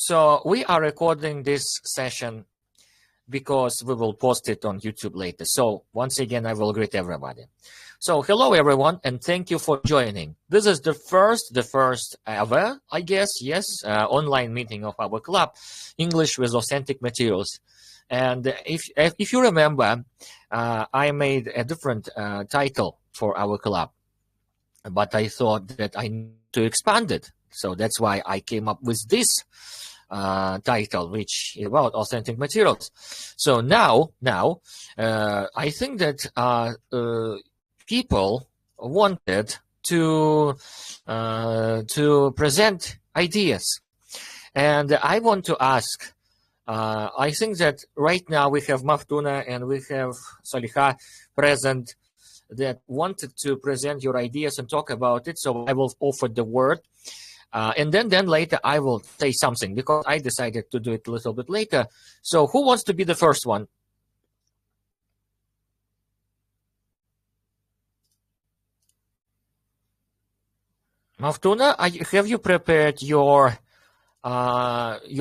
So we are recording this session because we will post it on YouTube later. So once again, I will greet everybody. So hello everyone, and thank you for joining. This is the first ever, I guess, yes, online meeting of our club, English with Authentic Materials. And if you remember, I made a different title for our club, but I thought that I need to expand it. So that's why I came up with this title, which is about authentic materials. So now, I think that people wanted to present ideas, and I want to ask. I think that right now we have Maftuna and we have Soliha present that wanted to present your ideas and talk about it. So I will offer the word. And then later I will say something because I decided to do it a little bit later. So who wants to be the first one? Maftuna, have you prepared your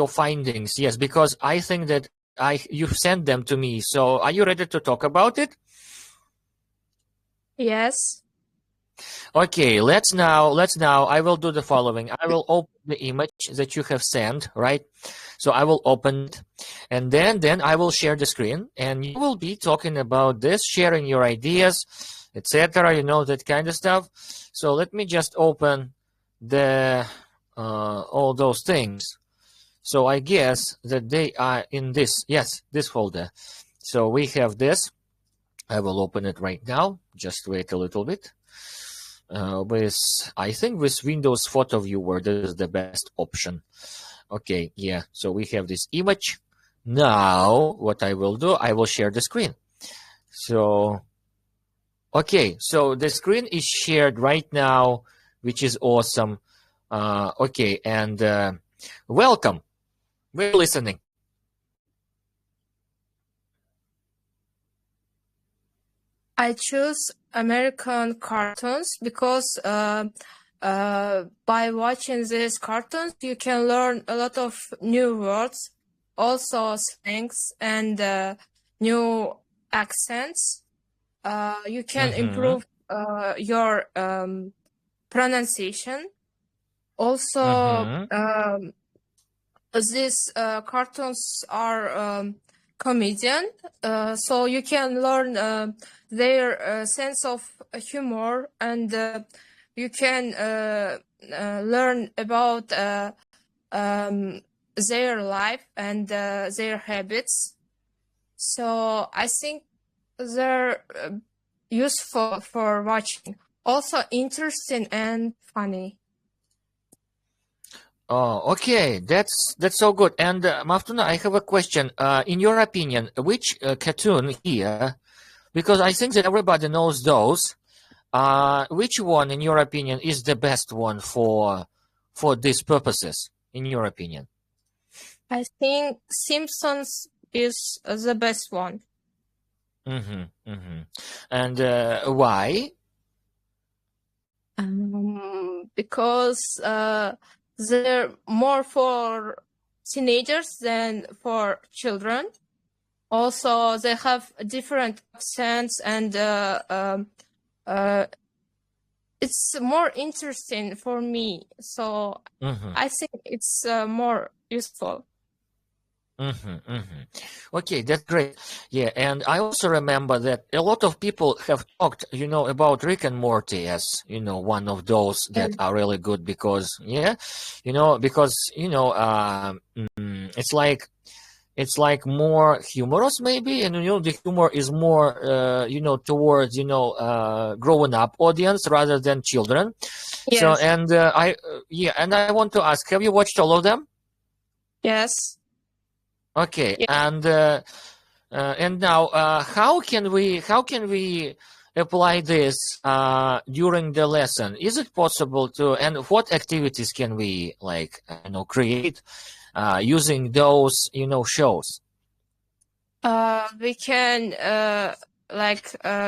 findings? Yes, because I think that you sent them to me. So are you ready to talk about it? Yes. Okay, let's now, I will do the following. I will open the image that you have sent, right? So I will open it, and then I will share the screen, and you will be talking about this, sharing your ideas, etc., you know, that kind of stuff. So let me just open the all those things. So I guess that they are in this, yes, this folder. So we have this. I will open it right now. Just wait a little bit. I think with Windows Photo Viewer, this is the best option. Okay, yeah. So we have this image. Now, what I will do, I will share the screen. So, okay. So the screen is shared right now, which is awesome. Okay, and welcome. We're listening. I choose American cartoons because by watching these cartoons, you can learn a lot of new words, also slangs and new accents. You can improve your pronunciation. Also, these cartoons are comedian, so you can learn their sense of humor, and you can learn about their life and their habits. So I think they're useful for watching. Also interesting and funny. Oh, okay. That's so good. And Maftuna, I have a question. In your opinion, which cartoon here? Because I think that everybody knows those. Which one, in your opinion, is the best one for these purposes? In your opinion? I think Simpsons is the best one. And why? Because they're more for teenagers than for children. Also, they have different accents, and it's more interesting for me. So I think it's more useful. Okay, that's great. Yeah, and I also remember that a lot of people have talked, you know, about Rick and Morty as, you know, one of those that are really good because, yeah, you know, because, you know, it's like more humorous maybe, and, you know, the humor is more, you know, towards, you know, growing up audience rather than children. Yes. So, and I want to ask, have you watched all of them? Yes. Okay, yeah. And now, how can we apply this during the lesson? Is it possible to? And what activities can we, like, you know, create using those, you know, shows? We can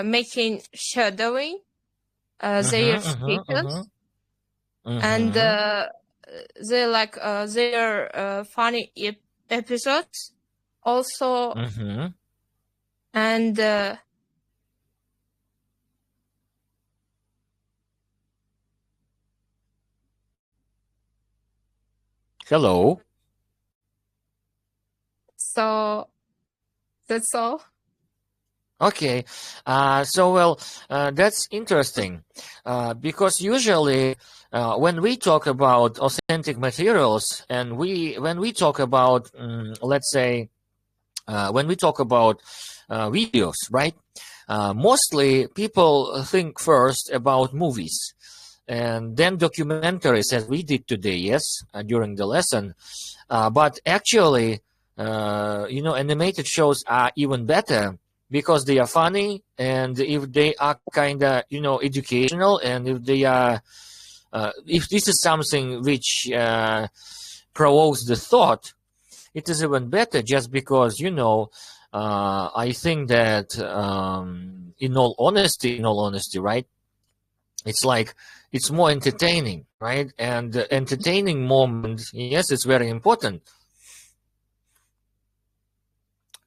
making shadowing their speeches, and their funny episodes also. And hello. So that's all. Okay, that's interesting because usually when we talk about authentic materials and when we talk about, let's say, when we talk about videos, right? Mostly people think first about movies and then documentaries, as we did today, yes, during the lesson. But actually, animated shows are even better because they are funny, and if they are kind of, educational, and if they are, if this is something which provokes the thought, it is even better, just because, I think that in all honesty, right, it's like, it's more entertaining, right? And the entertaining moment, yes, it's very important.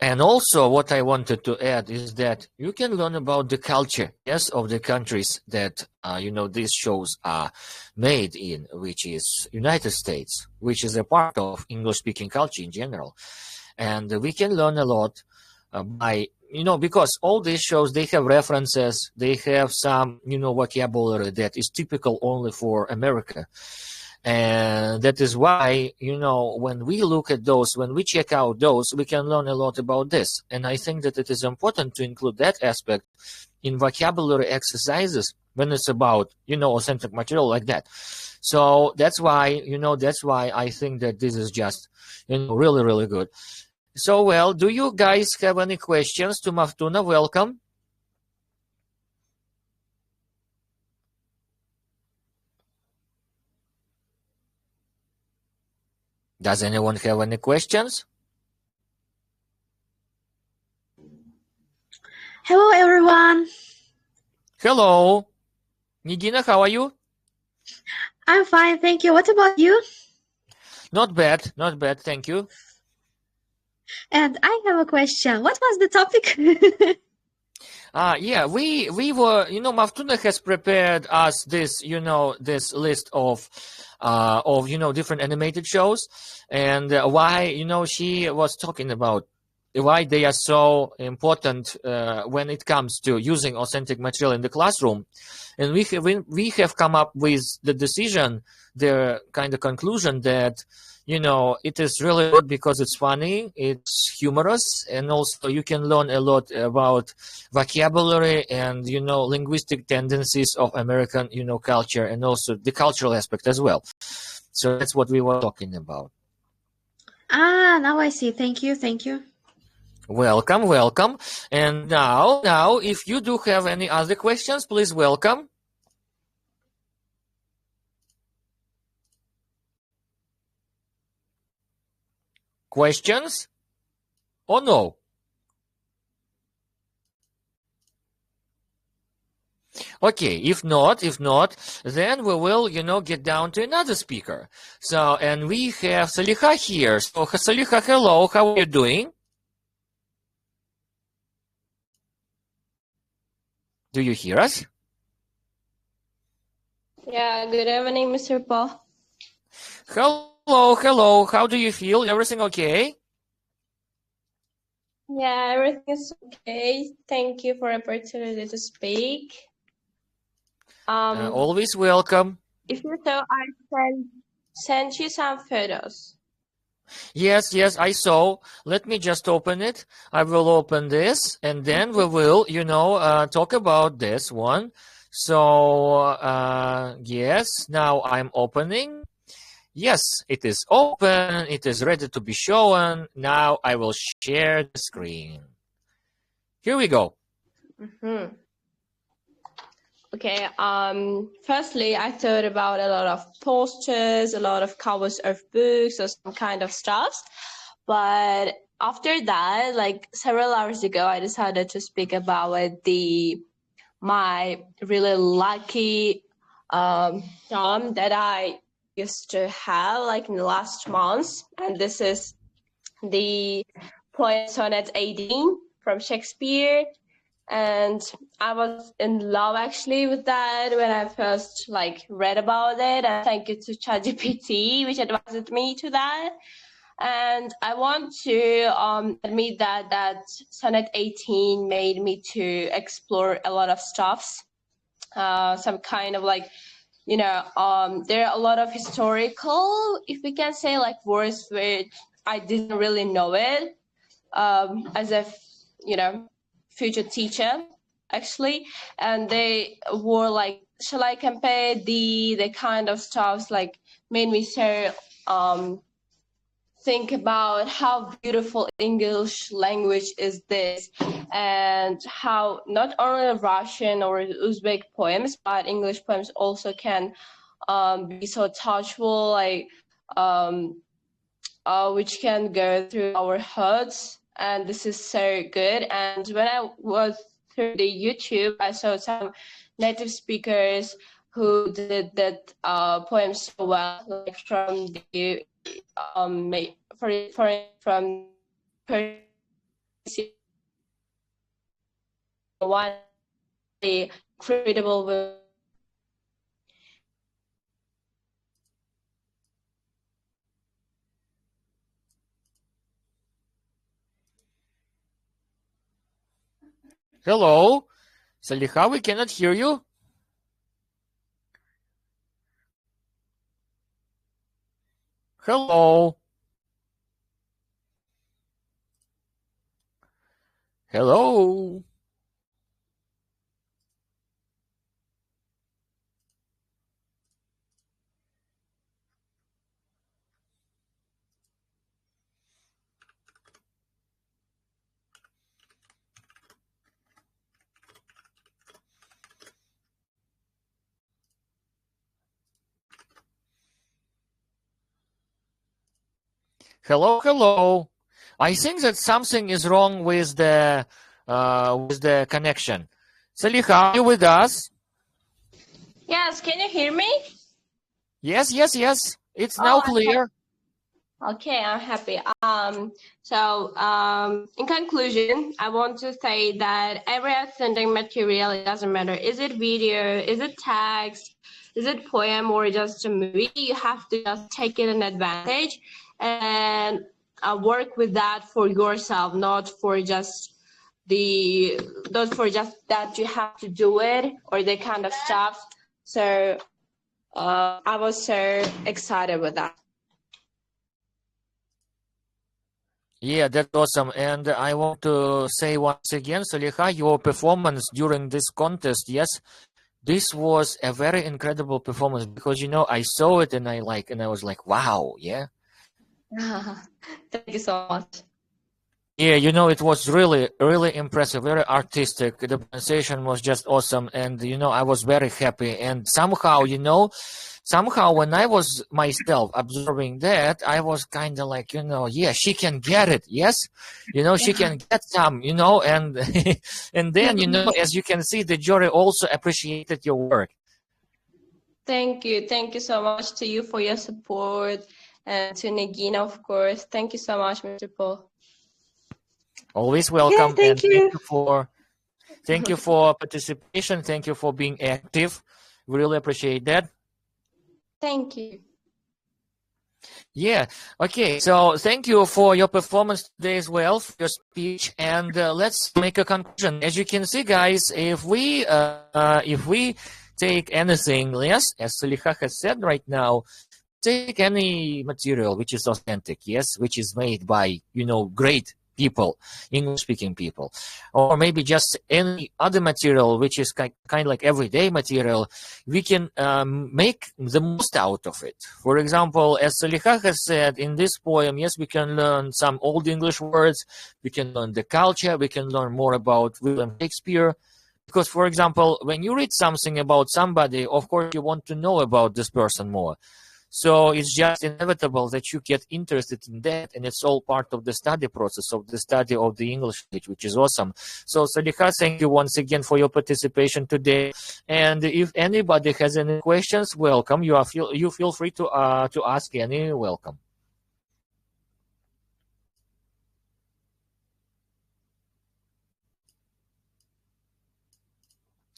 And also what I wanted to add is that you can learn about the culture, yes, of the countries that, these shows are made in, which is United States, which is a part of English-speaking culture in general. And we can learn a lot by, because all these shows, they have references, they have some, vocabulary that is typical only for America. And that is why, when we look at those, when we check out those, we can learn a lot about this. And I think that it is important to include that aspect in vocabulary exercises when it's about, authentic material like that. So that's why, I think that this is just, really, really good. So, well, do you guys have any questions to Maftuna? Welcome. Does anyone have any questions? Hello, everyone. Hello. Nigina, how are you? I'm fine, thank you. What about you? Not bad, thank you. And I have a question. What was the topic? Yeah, we were, Maftuna has prepared us this, this list of different animated shows, and why, she was talking about why they are so important when it comes to using authentic material in the classroom. And we have come up with the decision, the kind of conclusion that, it is really good because it's funny, it's humorous, and also you can learn a lot about vocabulary and, linguistic tendencies of American, culture, and also the cultural aspect as well. So that's what we were talking about. Now I see. Thank you. Welcome. And now, if you do have any other questions, please welcome. Questions or no? Okay, if not, then we will, get down to another speaker. So, and we have Soliha here. So, Soliha, hello, how are you doing? Do you hear us? Yeah, good evening, Mr. Paul. Hello, how do you feel? Everything okay? Yeah, everything is okay. Thank you for the opportunity to speak. Always welcome. If you saw, I sent you some photos. Yes, I saw. Let me just open it. I will open this, and then we will, talk about this one. So, yes, now I'm opening. Yes, it is open. It is ready to be shown. Now I will share the screen. Here we go. Okay, firstly, I thought about a lot of posters, a lot of covers of books or some kind of stuff. But after that, like several hours ago, I decided to speak about my really lucky charm that I used to have like in the last months, and this is the poem Sonnet 18 from Shakespeare. And I was in love actually with that when I first like read about it, and thank you to ChatGPT which advised me to that. And I want to admit that Sonnet 18 made me to explore a lot of stuffs, some kind of like, you know, there are a lot of historical, if we can say, like words which I didn't really know it, as a, you know, future teacher actually, and they were like, shall I compare the kind of stuffs like made me so think about how beautiful English language is this, and how not only Russian or Uzbek poems, but English poems also can be so touchful, like which can go through our hearts. And this is so good. And when I was through the YouTube, I saw some native speakers who did that poem so well, like from the from one the incredible. Hello, Soliha, we cannot hear you. Hello. Hello. Hello, hello. I think that something is wrong with the connection. Soliha, are you with us? Yes, can you hear me? Yes, yes, yes. It's now clear. Okay, I'm happy. In conclusion, I want to say that every authentic material, it doesn't matter. Is it video? Is it text? Is it poem or just a movie? You have to just take it an advantage and work with that for yourself, not for just that you have to do it or the kind of stuff. So I was so excited with that. Yeah, that's awesome. And I want to say once again, Soliha, your performance during this contest, yes, this was a very incredible performance because, you know, I saw it and I was like, wow, yeah. Thank you so much. Yeah, you know, it was really, really impressive, very artistic. The pronunciation was just awesome. And, you know, I was very happy. And somehow, you know, when I was myself observing that, I was kind of like, you know, yeah, she can get it. Yes. You know, she can get some, you know, and, and then, you know, as you can see, the jury also appreciated your work. Thank you. Thank you so much to you for your support, and to Nigina, of course. Thank you so much, Mr. Paul. Always welcome. Yeah, thank you. Thank you for participation. Thank you for being active. We really appreciate that. Thank you. Yeah. Okay. So thank you for your performance today as well, for your speech. And let's make a conclusion. As you can see, guys, if we take anything, yes, as Soliha has said right now, take any material which is authentic, yes, which is made by, you know, great people, English-speaking people, or maybe just any other material which is kind of like everyday material, we can make the most out of it. For example, as Soliha has said in this poem, yes, we can learn some old English words, we can learn the culture, we can learn more about William Shakespeare. Because, for example, when you read something about somebody, of course, you want to know about this person more. So it's just inevitable that you get interested in that, and it's all part of the study process of the study of the English language, which is awesome. So Soliha, thank you once again for your participation today. And if anybody has any questions, welcome. You feel free to ask any. Welcome.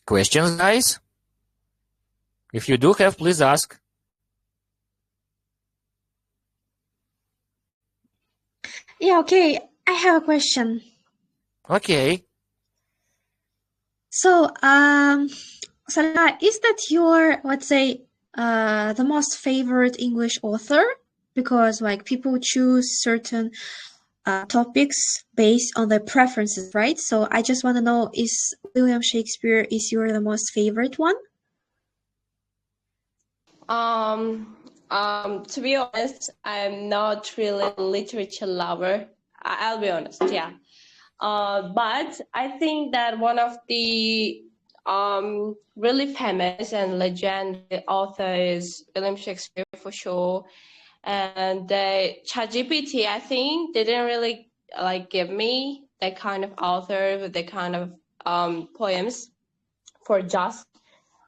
Questions, guys? If you do have, please ask. Yeah, okay. I have a question. Okay. So, Salah, is that your, let's say, the most favorite English author? Because like people choose certain topics based on their preferences, right? So I just want to know, is William Shakespeare is your the most favorite one? To be honest, I'm not really a literature lover. I'll be honest, yeah. But I think that one of the really famous and legendary authors is William Shakespeare for sure. And ChatGPT, I think, didn't really like give me that kind of author with the kind of poems for just.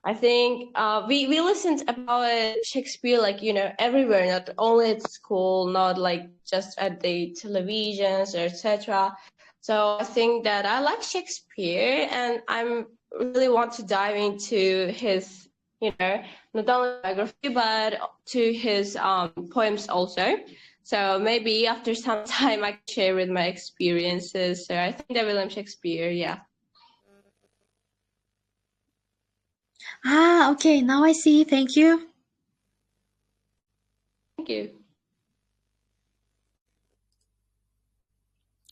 I think we listened about Shakespeare, like, you know, everywhere, not only at school, not like just at the televisions or etc. So I think that I like Shakespeare, and I'm really want to dive into his, you know, not only biography but to his poems also. So maybe after some time I can share with my experiences. So I think that William Shakespeare, yeah. Ah, okay, now I see. Thank you. Thank you.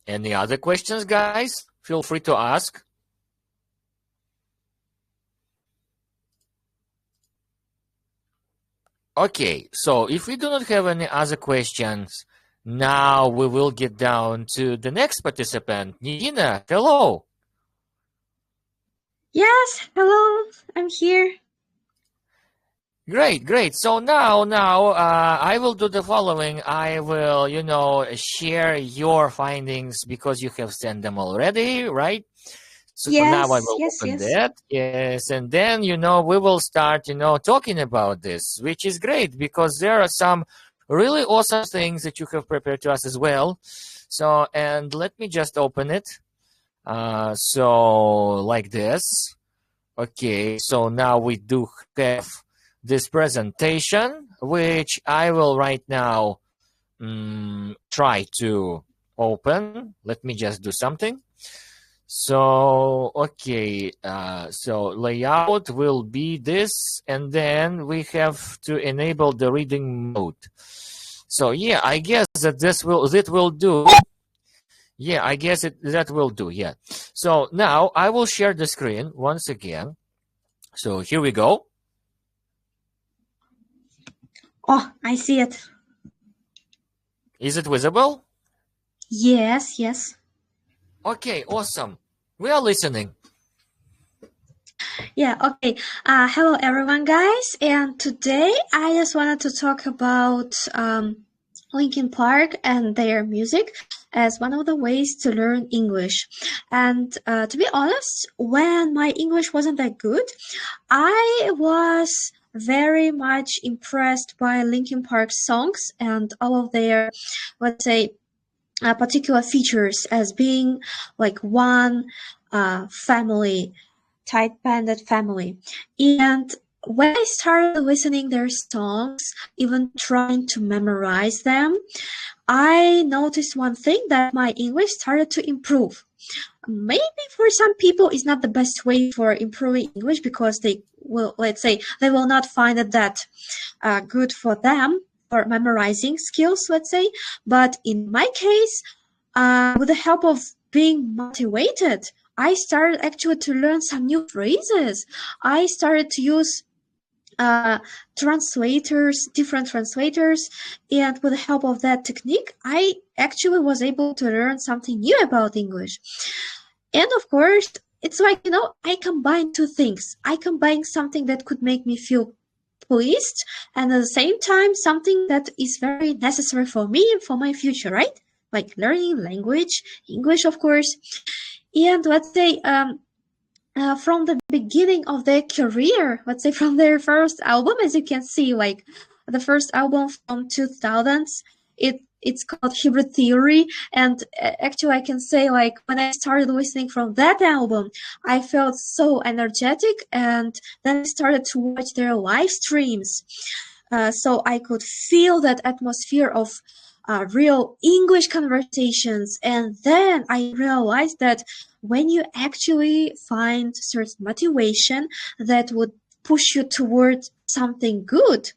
Any other questions, guys? Feel free to ask. Okay, so if we do not have any other questions, now we will get down to the next participant. Nigina, hello. Yes, hello, I'm here. Great. So now, I will do the following. I will, share your findings because you have sent them already, right? So Yes, now I will open that. Yes, and then, we will start, talking about this, which is great because there are some really awesome things that you have prepared to us as well. So, and let me just open it. So like this. Okay, so now we do have this presentation, which I will right now try to open. Let me just do something. So, okay, so layout will be this, and then we have to enable the reading mode. So yeah, I guess that that will do. Yeah, I guess that will do, yeah. So now I will share the screen once again. So here we go. Oh, I see it. Is it visible? Yes. Okay, awesome. We are listening. Yeah, okay. Hello everyone, guys. And today I just wanted to talk about Linkin Park and their music as one of the ways to learn English. And to be honest, when my English wasn't that good, I was very much impressed by Linkin Park's songs and all of their, let's say, particular features as being like one family, tight-banded family. And when I started listening their songs, even trying to memorize them, I noticed one thing, that my English started to improve. Maybe for some people it's not the best way for improving English because they will, let's say, they will not find it that good for them, or memorizing skills, let's say. But in my case, with the help of being motivated, I started actually to learn some new phrases. I started to use translators, different translators, and with the help of that technique, I actually was able to learn something new about English. And of course, it's like, I combined two things. I combined something that could make me feel pleased, and at the same time something that is very necessary for me and for my future, right? Like learning language, English, of course. And let's say from the beginning of their career, let's say from their first album, as you can see, like the first album from 2000s, it's called Hybrid Theory. And actually I can say, like, when I started listening from that album, I felt so energetic, and then I started to watch their live streams. So I could feel that atmosphere of real English conversations. And then I realized that when you actually find certain motivation that would push you toward something good,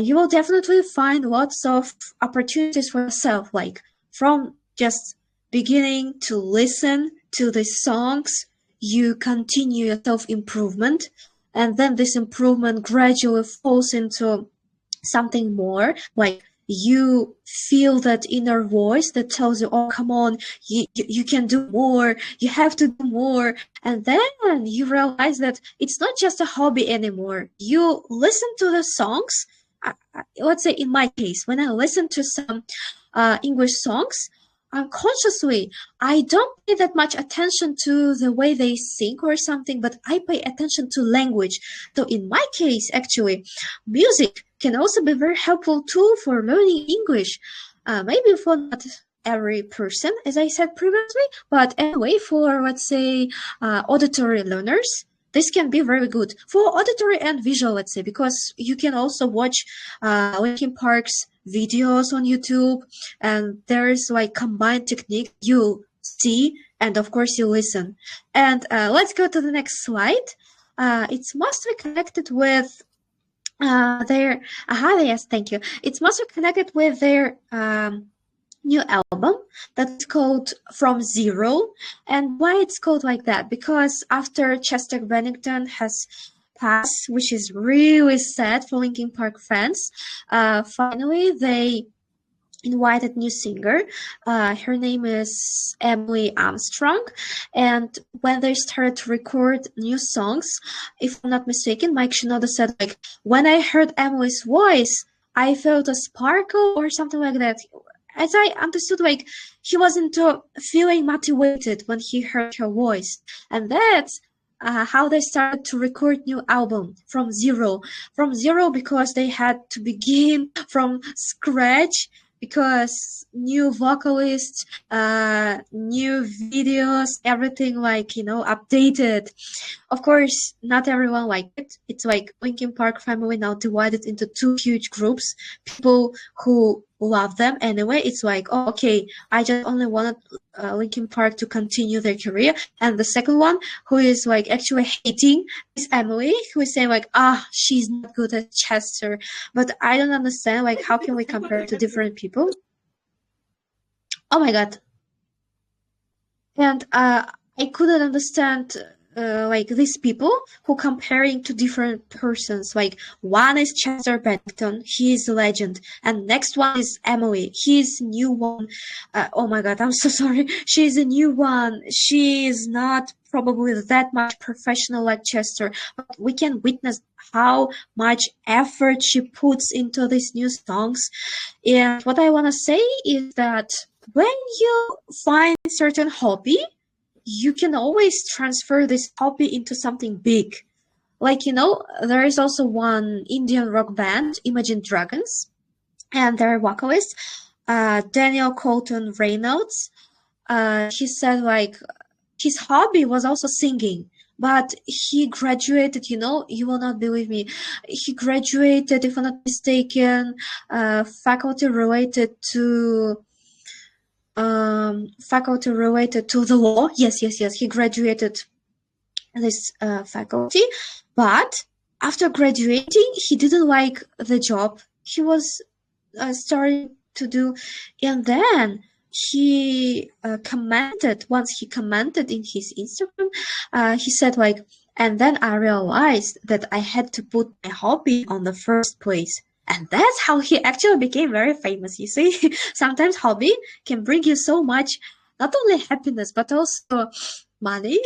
you will definitely find lots of opportunities for yourself, like from just beginning to listen to the songs, you continue your self-improvement, and then this improvement gradually falls into something more, like you feel that inner voice that tells you, oh, come on, you can do more, you have to do more. And then you realize that it's not just a hobby anymore. You listen to the songs. Let's say in my case, when I listen to some English songs, unconsciously, I don't pay that much attention to the way they sing or something, but I pay attention to language. So in my case, actually, music can also be a very helpful tool for learning English. Maybe for not every person, as I said previously, but anyway, for, let's say, auditory learners, this can be very good for auditory and visual, let's say, because you can also watch Linkin Park's videos on YouTube, and there is like combined technique. You see, and of course you listen. And let's go to the next slide. It's mostly connected with their, yes, thank you. It's mostly connected with their new album that's called From Zero. And why it's called like that? Because after Chester Bennington has passed, which is really sad for Linkin Park fans, finally they invited new singer. Her name is Emily Armstrong. And when they started to record new songs, if I'm not mistaken, Mike Shinoda said, like, when I heard Emily's voice, I felt a sparkle or something like that. As I understood, like, he wasn't feeling motivated when he heard her voice. And that's how they started to record new album, From Zero. From Zero because they had to begin from scratch, because new vocalists, new videos, everything, like, you know, updated. Of course, not everyone liked it. It's like Linkin Park family now divided into two huge groups. People who love them anyway. It's like, oh, okay, I just only wanted Linkin Park to continue their career. And the second one, who is like actually hating, is Emily, who is saying like, she's not good at Chester. But I don't understand, like, how can we compare to different people? Oh my god. And I couldn't understand like these people who comparing to different persons. Like, one is Chester Bennington, he is a legend, and next one is Emily, he's new one. Oh my god, I'm so sorry, she's a new one. She is not probably that much professional like Chester, but we can witness how much effort she puts into these new songs. And what I want to say is that when you find certain hobby, you can always transfer this hobby into something big. Like, you know, there is also one Indian rock band, Imagine Dragons, and their vocalist, Daniel Colton Reynolds. He said, like, his hobby was also singing, but he graduated, you know, you will not believe me, he graduated, if I'm not mistaken, faculty related to the law. Yes, he graduated this faculty, but after graduating he didn't like the job he was starting to do. And then he commented, once he commented in his Instagram, he said, like, and then I realized that I had to put my hobby on the first place. And that's how he actually became very famous. You see, sometimes hobby can bring you so much, not only happiness, but also money.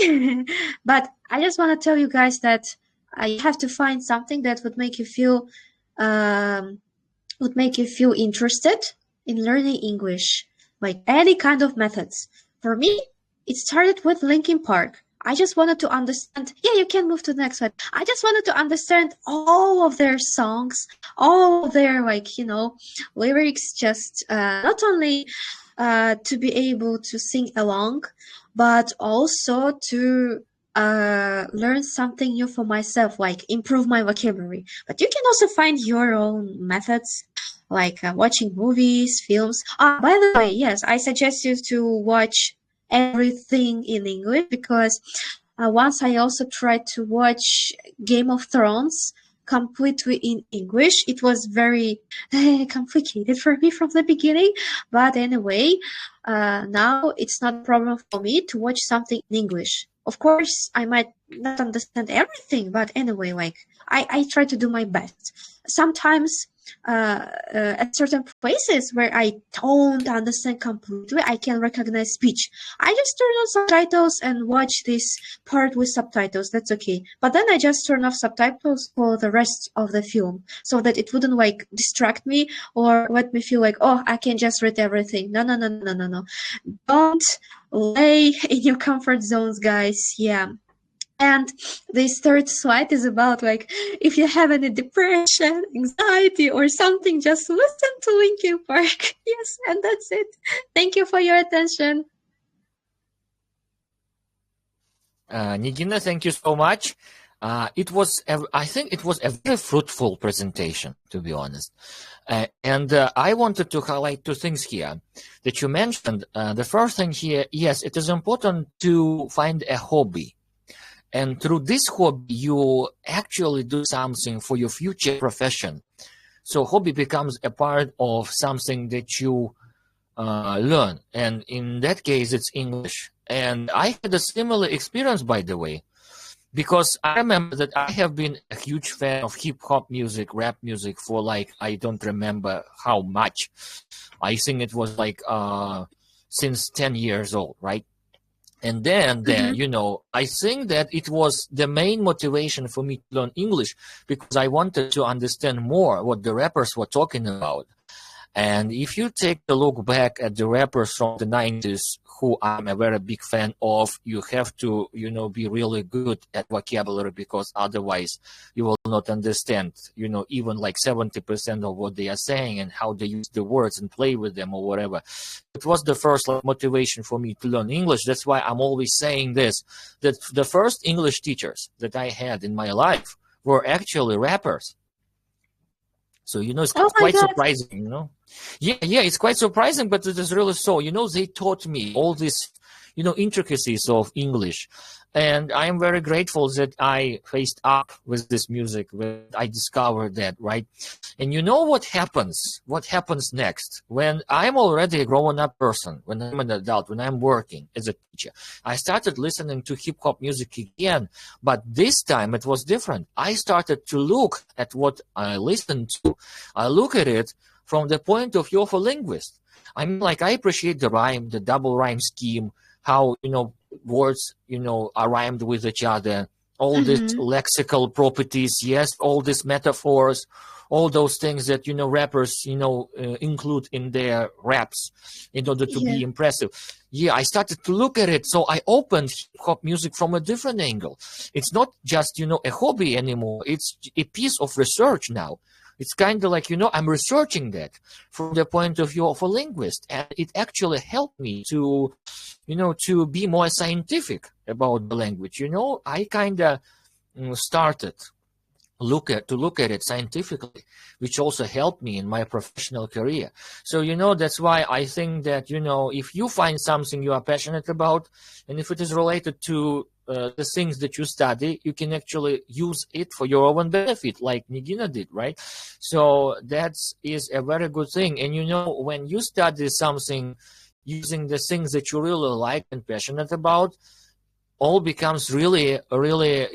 But I just want to tell you guys that you have to find something that would make you feel interested in learning English, like any kind of methods. For me, it started with Linkin Park. I just wanted to understand. Yeah, you can move to the next one. I just wanted to understand all of their songs, all of their lyrics. Just not only to be able to sing along, but also to learn something new for myself, like improve my vocabulary. But you can also find your own methods, like watching movies, films. By the way, yes, I suggest you to watch everything in English, because once I also tried to watch Game of Thrones completely in English. It was very complicated for me from the beginning, but anyway, now it's not a problem for me to watch something in English. Of course, I might not understand everything, but anyway, like I try to do my best. Sometimes at certain places where I don't understand completely, I can recognize speech. I just turn on subtitles and watch this part with subtitles. That's okay. But then I just turn off subtitles for the rest of the film, so that it wouldn't like distract me or let me feel like, oh, I can just read everything. No. Don't lay in your comfort zones, guys. Yeah. And this third slide is about, like, if you have any depression, anxiety, or something, just listen to Linkin Park. Yes, and that's it. Thank you for your attention. Nigina, thank you so much. I think it was a very fruitful presentation, to be honest. And I wanted to highlight two things here that you mentioned. The first thing here, yes, it is important to find a hobby. And through this hobby, you actually do something for your future profession. So hobby becomes a part of something that you learn. And in that case, it's English. And I had a similar experience, by the way, because I remember that I have been a huge fan of hip-hop music, rap music for, like, I don't remember how much. I think it was like since 10 years old, right? And then, I think that it was the main motivation for me to learn English, because I wanted to understand more what the rappers were talking about. And if you take a look back at the rappers from the 90s, who I'm a very big fan of, you have to, be really good at vocabulary, because otherwise you will not understand, even like 70% of what they are saying and how they use the words and play with them or whatever. It was the first motivation for me to learn English. That's why I'm always saying this, that the first English teachers that I had in my life were actually rappers. So, it's quite surprising, Yeah, it's quite surprising, but it is really so. They taught me all these, intricacies of English. And I am very grateful that I faced up with this music, that I discovered that, right? And you know what happens? What happens next? When I'm already a grown-up person, when I'm an adult, when I'm working as a teacher, I started listening to hip-hop music again. But this time it was different. I started to look at what I listened to. I look at it from the point of view of a linguist. I mean, like, I appreciate the rhyme, the double rhyme scheme, how, words, are rhymed with each other, all these lexical properties, yes, all these metaphors, all those things that, rappers, include in their raps in order to be impressive. Yeah, I started to look at it. So I opened hip-hop music from a different angle. It's not just, a hobby anymore. It's a piece of research now. It's kind of like, I'm researching that from the point of view of a linguist. And it actually helped me to, to be more scientific about the language. I kind of started to look at it scientifically, which also helped me in my professional career. So, that's why I think that, if you find something you are passionate about, and if it is related to the things that you study, you can actually use it for your own benefit, like Nigina did, right? So that is a very good thing. And when you study something using the things that you really like and passionate about, all becomes really, really,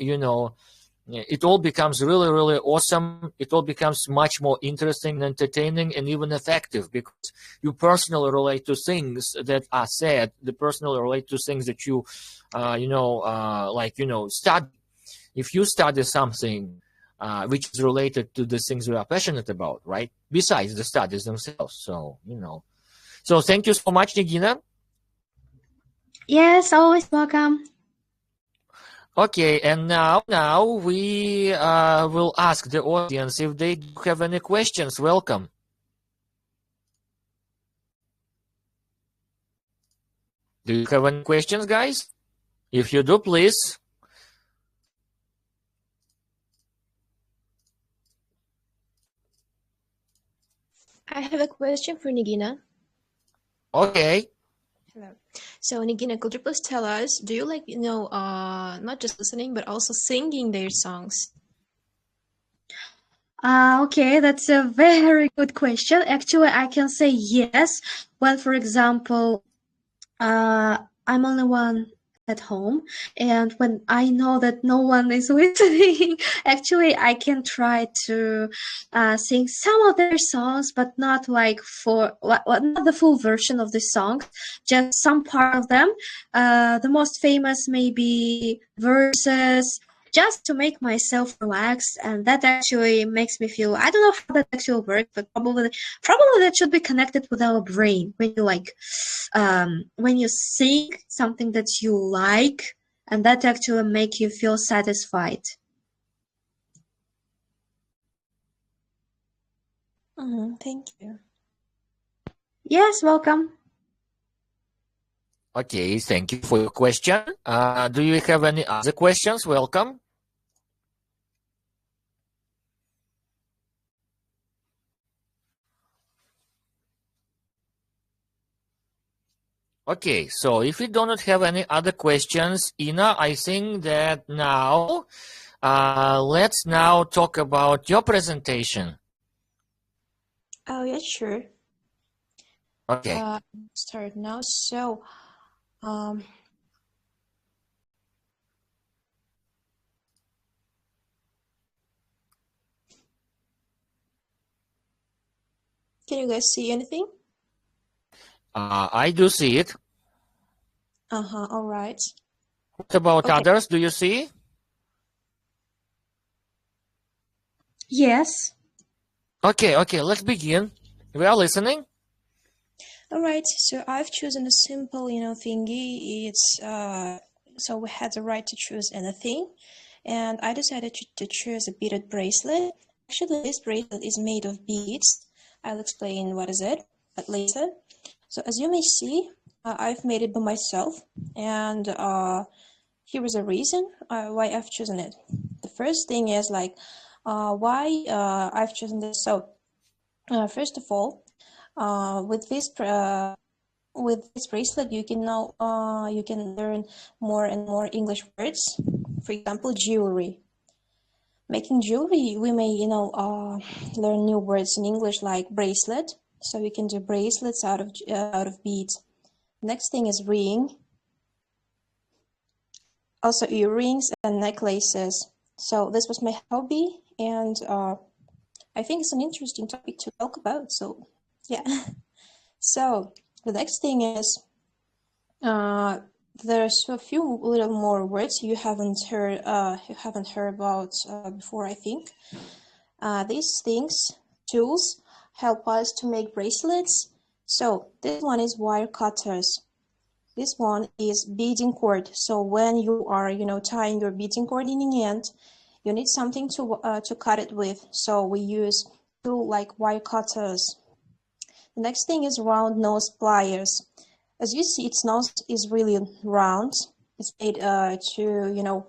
it all becomes really, really awesome. It all becomes much more interesting and entertaining and even effective, because you personally relate to things that are said, the personally relate to things that you, study. if you study something which is related to the things we are passionate about, right? Besides the studies themselves. So, So thank you so much, Nigina. Yes, always welcome. Okay, and now we will ask the audience if they have any questions. Welcome. Do you have any questions, guys? If you do, please. I have a question for Nigina. Okay. Hello. So Nigina, could you please tell us, do you like, not just listening, but also singing their songs? Okay, that's a very good question. Actually, I can say yes. When, for example, I'm only one at home, and when I know that no one is listening, actually I can try to sing some of their songs, but not like not the full version of the song, just some part of them. The most famous maybe verses, just to make myself relax, and that actually makes me feel, I don't know how that actually works, but probably that should be connected with our brain when you when you sing something that you like, and that actually make you feel satisfied. Thank you. Yes, welcome. Okay, thank you for your question. Do you have any other questions? Welcome. Okay, so if you do not have any other questions, Ina, I think that now let's now talk about your presentation. Oh, yeah, sure. Okay. Start now. So, can you guys see anything? I do see it. All right. What about Okay. others? Do you see? Yes. Okay, let's begin. We are listening. All right. So I've chosen a simple, thingy. It's so we had the right to choose anything, and I decided to choose a beaded bracelet. Actually, this bracelet is made of beads. I'll explain what is it, but later. So as you may see, I've made it by myself, and here is a reason why I've chosen it. The first thing is why I've chosen this. So first of all, with this bracelet, you can learn more and more English words. For example, jewelry. Making jewelry, we may learn new words in English like bracelet. So we can do bracelets out of beads. Next thing is ring. Also earrings and necklaces. So this was my hobby, and I think it's an interesting topic to talk about. So yeah. So the next thing is there's a few little more words you haven't heard about before, I think. These things, tools, help us to make bracelets. So this one is wire cutters. This one is beading cord. So when you are, tying your beading cord in the end, you need something to cut it with. So we use two wire cutters. The next thing is round nose pliers. As you see, its nose is really round. It's made to,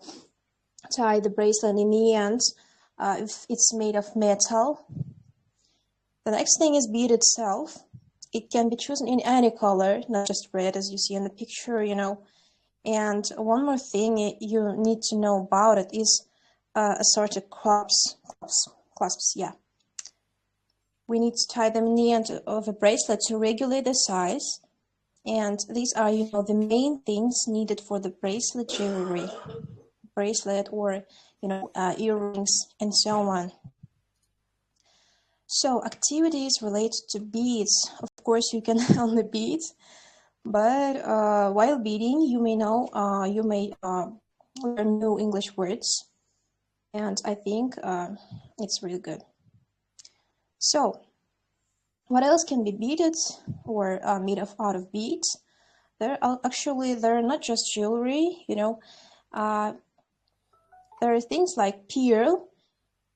tie the bracelet in the end. If it's made of metal. The next thing is bead itself. It can be chosen in any color, not just red, as you see in the picture, And one more thing you need to know about it is assorted clasps, yeah. We need to tie them in the end of a bracelet to regulate the size. And these are, the main things needed for the bracelet jewelry, bracelet or, earrings and so on. So activities related to beads. Of course, you can only bead, but while beading, you may learn new English words. and I think it's really good. So, what else can be beaded or made out of beads? They're not just jewelry, there are things like pearl.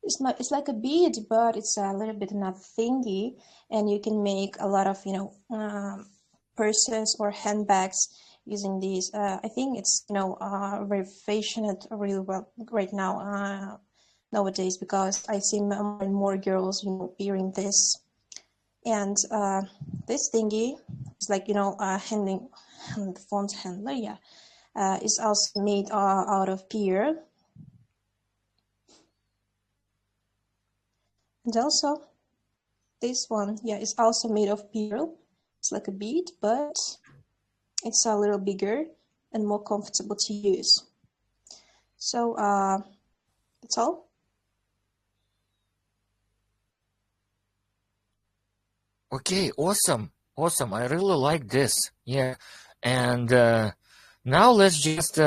It's like a bead, but it's a little bit not thingy, and you can make a lot of purses or handbags using these. I think it's very fashionable really well right now nowadays, because I see more and more girls wearing this. And this thingy is like font handler, is also made out of pearl. And also this one, is also made of pearl. It's like a bead, but it's a little bigger and more comfortable to use. So that's all. Okay, awesome. I really like this. Yeah. And now let's just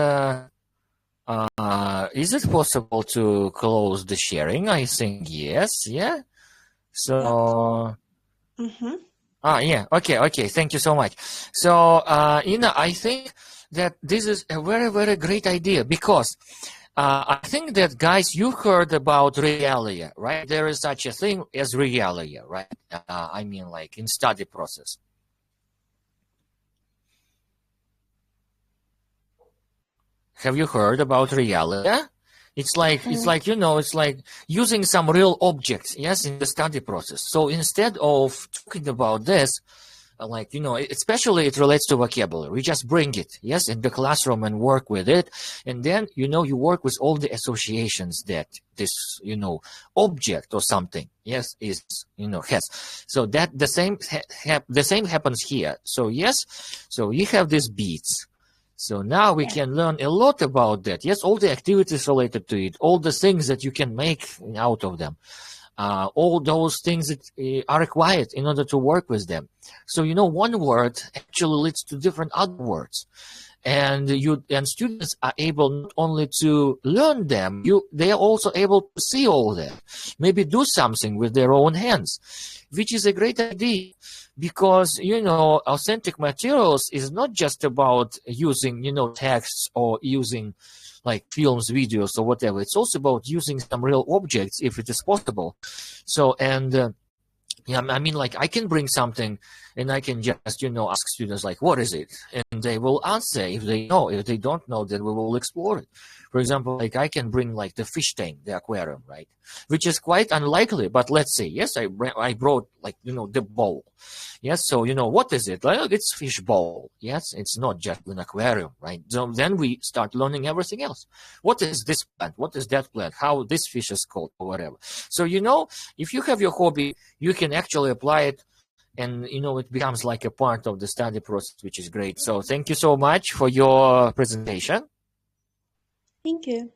is it possible to close the sharing? I think yes. Yeah. So yeah. Okay. Thank you so much. So Ina, I think that this is a very, very great idea, because I think that, guys, you heard about realia, right? There is such a thing as realia, right? I mean, like in study process. Have you heard about realia? It's like it's like using some real objects, yes, in the study process. So instead of talking about this, especially it relates to vocabulary, we just bring it, yes, in the classroom and work with it, and then you work with all the associations that this object or something, yes, is has. So that the same happens here. So yes, so you have these beads. So now we can learn a lot about that. Yes, all the activities related to it, all the things that you can make out of them, all those things that are required in order to work with them. So, one word actually leads to different other words. And students are able not only to learn them, they are also able to see all that, maybe do something with their own hands, which is a great idea. Because, authentic materials is not just about using, texts or using like films, videos, or whatever. It's also about using some real objects if it is possible. So, and I mean, like, I can bring something and I can just, ask students, like, what is it? And they will answer if they know. If they don't know, then we will explore it. For example, like, I can bring, like, the fish tank, the aquarium, right? Which is quite unlikely, but let's say, yes, I brought, like, the bowl. Yes, so, what is it? Well, it's fish bowl. Yes, it's not just an aquarium, right? So then we start learning everything else. What is this plant? What is that plant? How this fish is called, or whatever. So, if you have your hobby, you can actually apply it, and it becomes like a part of the study process, which is great. So thank you so much for your presentation. Thank you.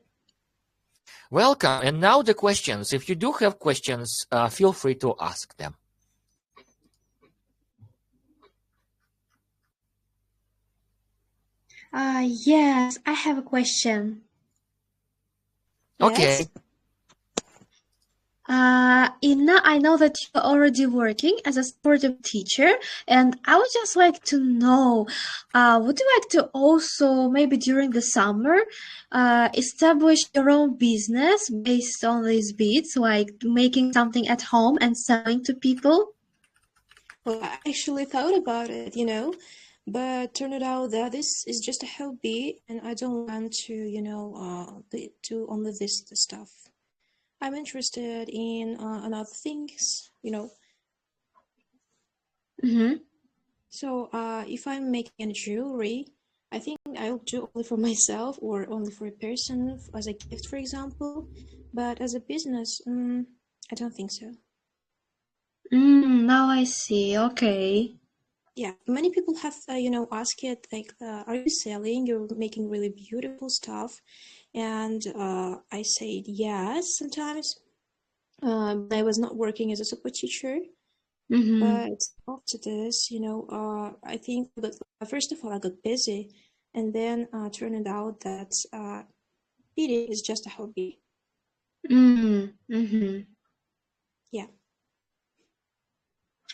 Welcome. And now the questions. If you do have questions, feel free to ask them. Yes, I have a question. Okay. Yes. Ina, I know that you're already working as a supportive teacher, and I would just like to know, would you like to also, maybe during the summer, establish your own business based on these beads, like making something at home and selling to people? Well, I actually thought about it, but turned out that this is just a hobby, and I don't want to, do only this stuff. I'm interested in other things, So if I'm making jewelry, I think I'll do only for myself or only for a person as a gift, for example. But as a business, I don't think so. Now I see. Okay. Yeah, many people have, asked it like, are you selling? You're making really beautiful stuff. And I said yes sometimes. I was not working as a support teacher. But after this, I think that first of all, I got busy. And then turned out that beading is just a hobby. Mm-hmm. Yeah.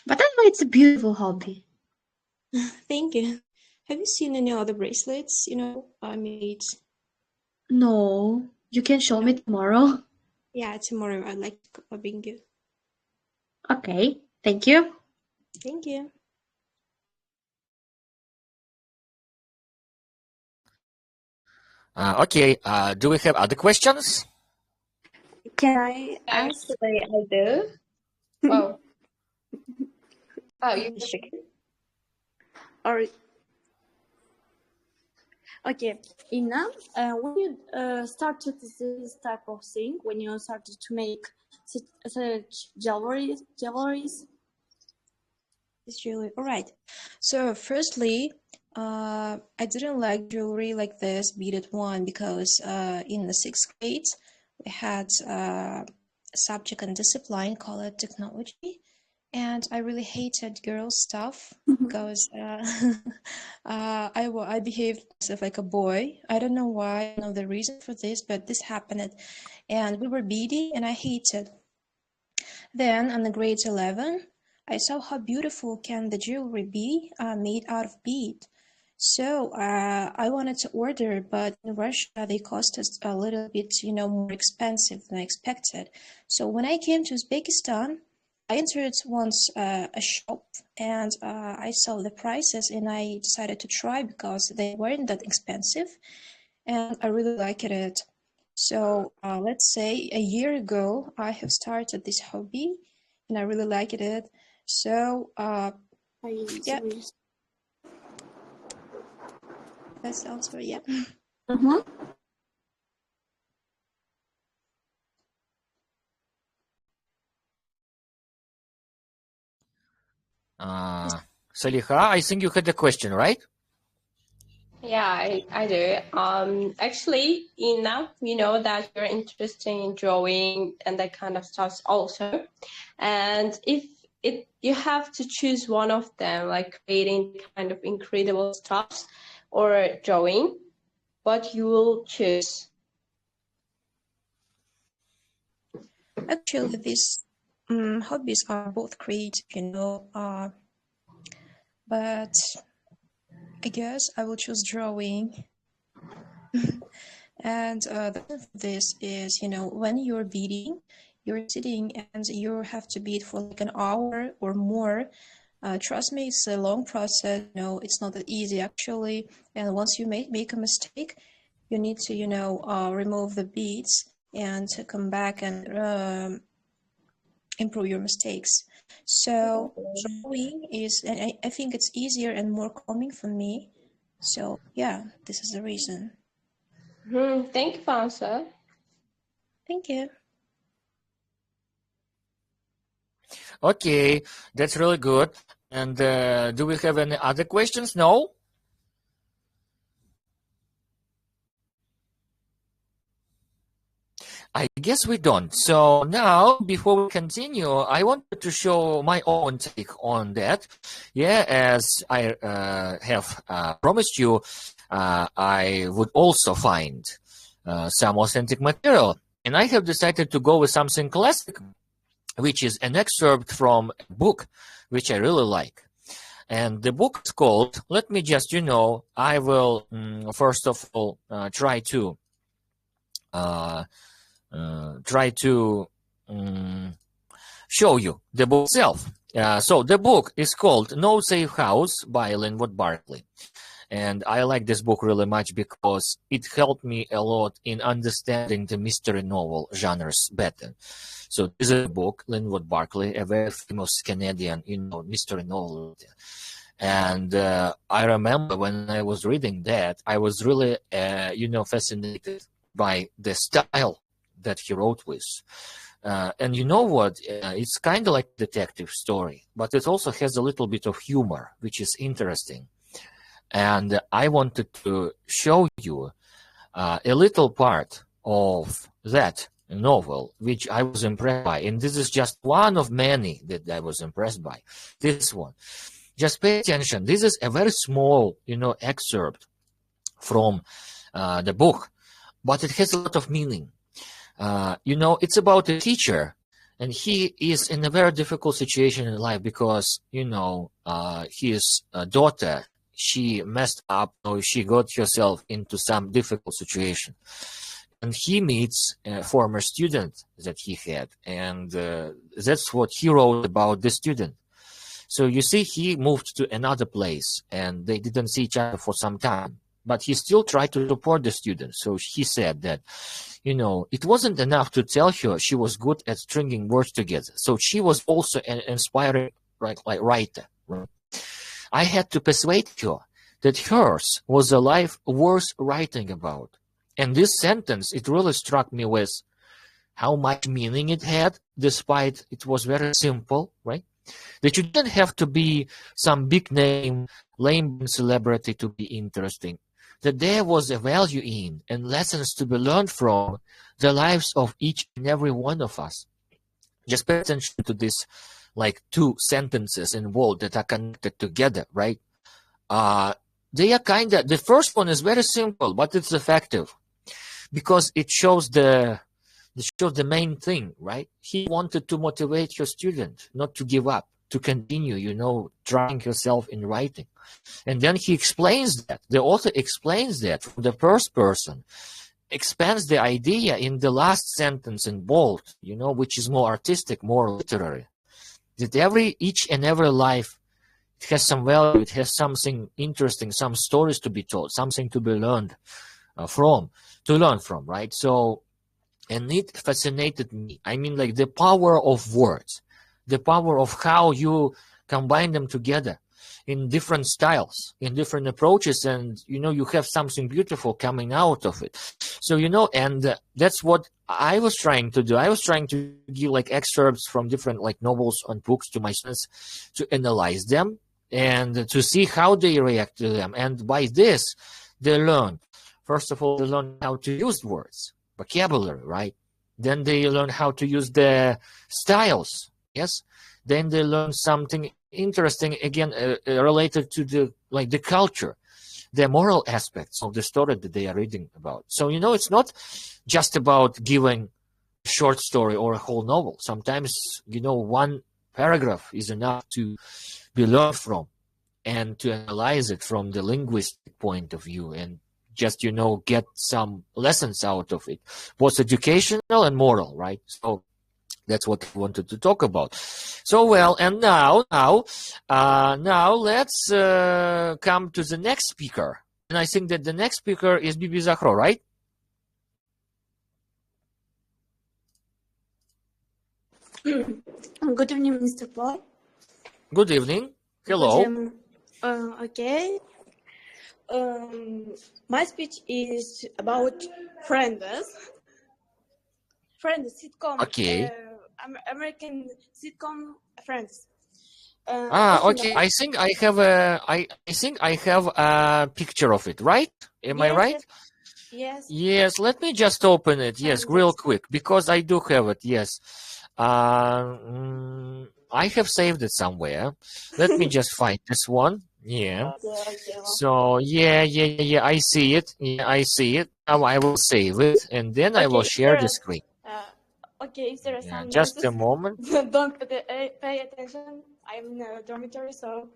But I know it's a beautiful hobby. Thank you. Have you seen any other bracelets, I made? No, you can show me tomorrow. Yeah, tomorrow I'd like to bring you. Okay, thank you. Thank you. Okay, do we have other questions? Can I answer? Actually, I do. Oh. Oh, you Or okay, Ina, when you started this type of thing, when you started to make such jewelries? This jewelry. All right. So firstly, I didn't like jewelry like this beaded one because in the 6th grade we had a subject and discipline called technology, and I really hated girls stuff because I behaved myself like a boy. I don't know why, I don't know the reason for this, but this happened, and we were beady, and I hated. Then on the grade 11, I saw how beautiful can the jewelry be made out of bead. So I wanted to order, but in Russia they cost us a little bit, more expensive than I expected. So when I came to Uzbekistan, I entered once a shop, and I saw the prices, and I decided to try because they weren't that expensive, and I really liked it. So let's say a year ago, I have started this hobby, and I really liked it. So yeah, that's the answer. Yeah. Soliha, I think you had a question, right? Yeah, I do. Actually, enough, that you're interested in drawing and that kind of stuff also. And if you have to choose one of them, like creating kind of incredible stuff or drawing, what you will choose? Actually, these hobbies are both creative, but I guess I will choose drawing. And the reason for this is, when you're beading, you're sitting and you have to bead for like an hour or more. Trust me, it's a long process. It's not that easy actually. And once you make a mistake, you need to, remove the beads and to come back and improve your mistakes. So drawing is, and I think it's easier and more calming for me. So yeah, this is the reason. Thank you for answer. Thank you. Okay, that's really good. And do we have any other questions? No? I guess we don't. So now, before we continue, I wanted to show my own take on that. Yeah, as I have promised you, I would also find some authentic material. And I have decided to go with something classic, which is an excerpt from a book, which I really like. And the book is called, let me just, I will first of all try to show you the book itself. So the book is called No Safe House by Inobat Muxtorova. And I like this book really much because it helped me a lot in understanding the mystery novel genres better. So this is a book, Inobat Muxtorova, a very famous Canadian, mystery novel. And I remember when I was reading that, I was really, fascinated by the style that he wrote with. And you know what? It's kind of like a detective story, but it also has a little bit of humor, which is interesting. And I wanted to show you a little part of that novel, which I was impressed by. And this is just one of many that I was impressed by. This one. Just pay attention. This is a very small, excerpt from the book, but it has a lot of meaning. You know, it's about a teacher, and he is in a very difficult situation in life because, you know, his daughter, she messed up, or she got herself into some difficult situation. And he meets a former student that he had, and that's what he wrote about the student. So you see, he moved to another place, and they didn't see each other for some time, but he still tried to support the student. So he said that, you know, it wasn't enough to tell her she was good at stringing words together. So she was also an inspiring writer. Right? I had to persuade her that hers was a life worth writing about. And this sentence, it really struck me with how much meaning it had, despite it was very simple, right? That you didn't have to be some big name, lame celebrity to be interesting. That there was a value in and lessons to be learned from the lives of each and every one of us. Just pay attention to this, like, two sentences in bold that are connected together, right? They are kind of, the first one is very simple, but it's effective because it shows the main thing, right? He wanted to motivate your student not to give up, to continue, you know, trying yourself in writing. And then he explains that, the author explains that from the first person, expands the idea in the last sentence in bold, you know, which is more artistic, more literary. That each and every life, it has some value, it has something interesting, some stories to be told, something to be learned from, right? So, and it fascinated me. I mean, like, the power of words, the power of how you combine them together in different styles, in different approaches, and, you know, you have something beautiful coming out of it. So, you know, and that's what I was trying to do. I was trying to give, like, excerpts from different, like, novels and books to my students to analyze them and to see how they react to them. And by this, they learn. First of all, they learn how to use words, vocabulary, right? Then they learn how to use the styles, yes? Then they learn something interesting, again, related to the culture, the moral aspects of the story that they are reading about. So, you know, it's not just about giving a short story or a whole novel. Sometimes, you know, one paragraph is enough to be learned from and to analyze it from the linguistic point of view and just, you know, get some lessons out of it, both educational and moral, right? So that's what I wanted to talk about. So, well, and now let's come to the next speaker. And I think that the next speaker is Bibi Zahro, right? Good evening, Mr. Paul. Good evening. Hello. Okay. My speech is about Friends sitcom. Okay. American sitcom Friends. Okay. I think I have a picture of it, right? Am I right? Yes. Yes. Let me just open it. Yes, real quick, because I do have it. Yes. I have saved it somewhere. Let me just find this one. Yeah. So yeah. I see it. Yeah, I see it. Now I will save it, and then I will share the screen. Okay, if there are some just noises, a moment. Don't pay attention. I'm in a dormitory, so.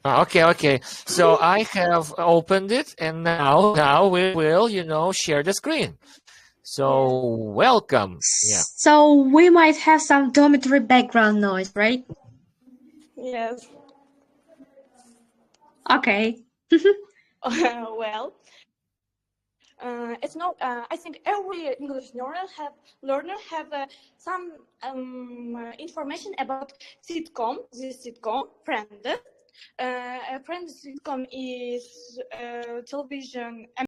Okay. So I have opened it, and now we will, you know, share the screen. So welcome. Yeah. So we might have some dormitory background noise, right? Yes. Okay. Well, it's not. I think every English learner have some information about sitcom. This sitcom, Friends. Friends sitcom is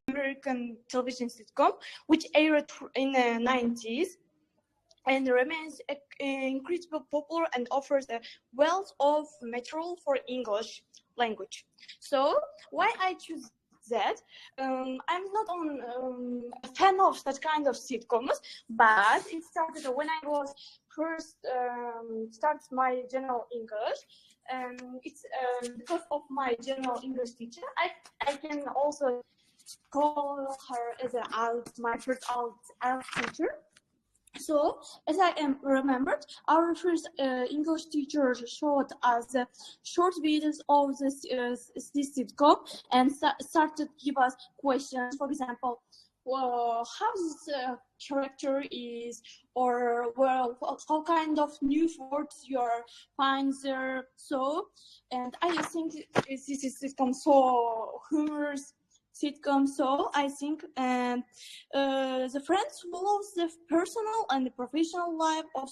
American television sitcom, which aired in the 90s and remains incredibly popular and offers a wealth of material for English language. So why I choose that? I'm not a fan of that kind of sitcoms, but it started when I was first start my general English. It's because of my general English teacher. I can also call her as my first alt teacher. So, as I am remembered, our first English teacher showed us short videos of this sitcom and started to give us questions. For example, how this character is, or how kind of new words you are find there. So, and I think this is sitcom so humorous sitcom. So I think the friends follows the personal and the professional life of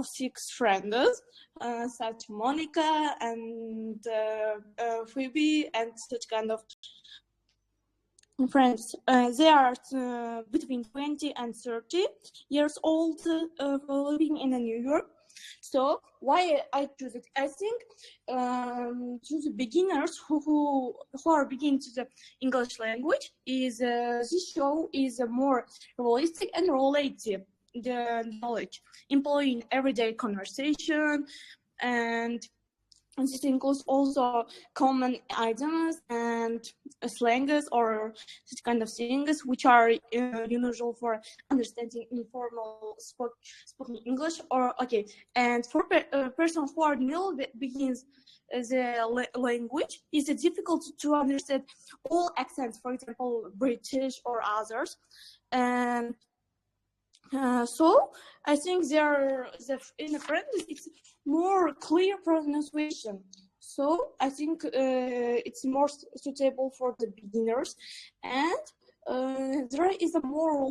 six friends, such Monica and Phoebe and such kind of friends. They are between 20 and 30 years old, living in New York. So why I choose it? I think to the beginners who are beginning to the English language is this show is more realistic and relative the knowledge, employing everyday conversation, and this includes also common idioms and slangs or such kind of things which are unusual for understanding informal spoken English. Or okay, and for a person who are new begins the language, it's difficult to understand all accents, for example, British or others, and so I think in the French it's more clear pronunciation. So I think it's more suitable for the beginners, and there is a more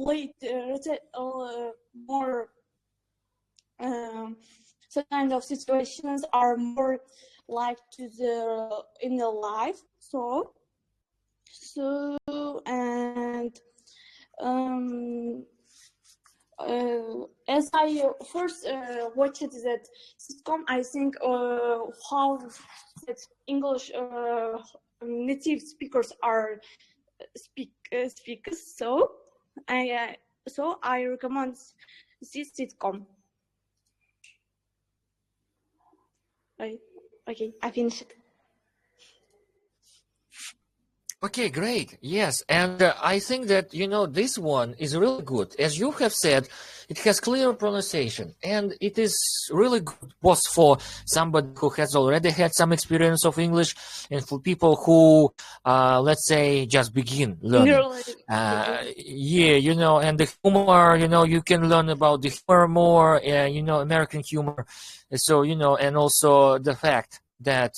some kind of situations are more like to the in the life. So and as I first watched that sitcom, I think how that English native speakers are speakers. So I recommend this sitcom. Okay, I finished. Okay, great. Yes, and I think that, this one is really good. As you have said, it has clear pronunciation, and it is really good both for somebody who has already had some experience of English and for people who, let's say, just begin learning. And the humor, you can learn about the humor more, American humor. So, and also the fact that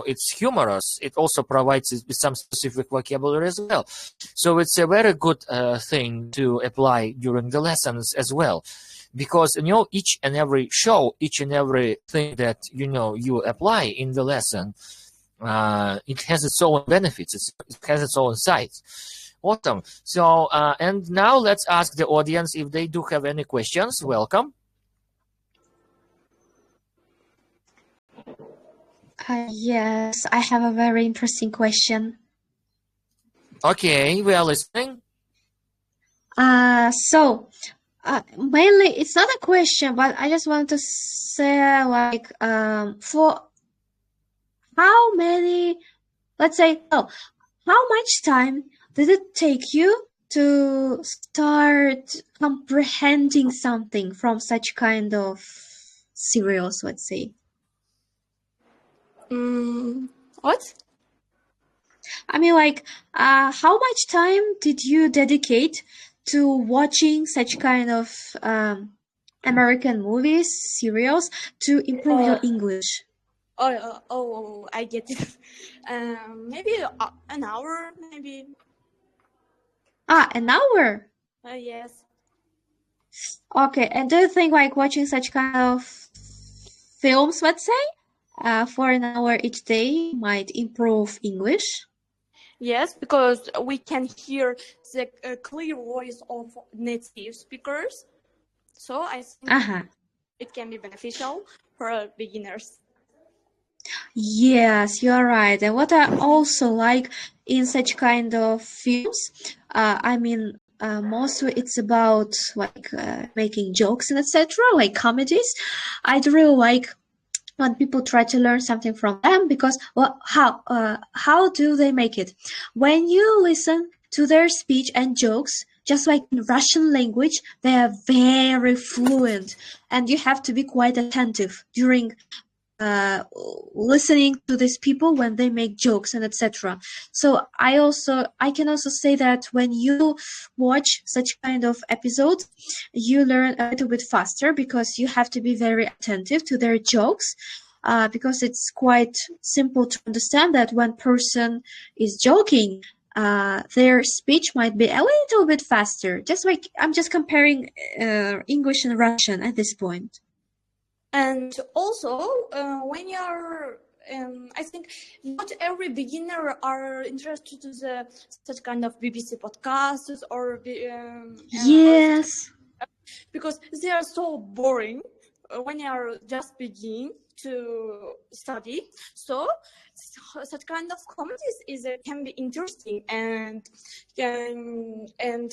it's humorous. It also provides it with some specific vocabulary as well. So it's a very good thing to apply during the lessons as well, because each and every show, each and every thing that you apply in the lesson, it has its own benefits. It has its own sides. Awesome. So and now let's ask the audience if they do have any questions. Welcome. Yes, I have a very interesting question. Okay, we are listening. Mainly, it's not a question, but I just want to say, for how many, how much time did it take you to start comprehending something from such kind of serials, let's say? What? I mean, how much time did you dedicate to watching such kind of American movies, serials, to improve your English? I get it. Maybe an hour, maybe. An hour? Yes. Okay, and do you think watching such kind of films, let's say, for an hour each day might improve English? Yes, because we can hear the clear voice of native speakers. So I think it can be beneficial for beginners. Yes, you're right. And what I also like in such kind of films, mostly it's about making jokes and etc., like comedies. I'd really like when people try to learn something from them, because how do they make it? When you listen to their speech and jokes, Just like in Russian language, they are very fluent, and you have to be quite attentive during listening to these people when they make jokes and etc. So I can also say that when you watch such kind of episodes, you learn a little bit faster because you have to be very attentive to their jokes. Because it's quite simple to understand that one person is joking, their speech might be a little bit faster. Just like I'm just comparing English and Russian at this point. And also, when you're, I think not every beginner are interested to the such kind of BBC podcasts or yes, because they are so boring when you are just beginning to study. So such kind of comedies can be interesting and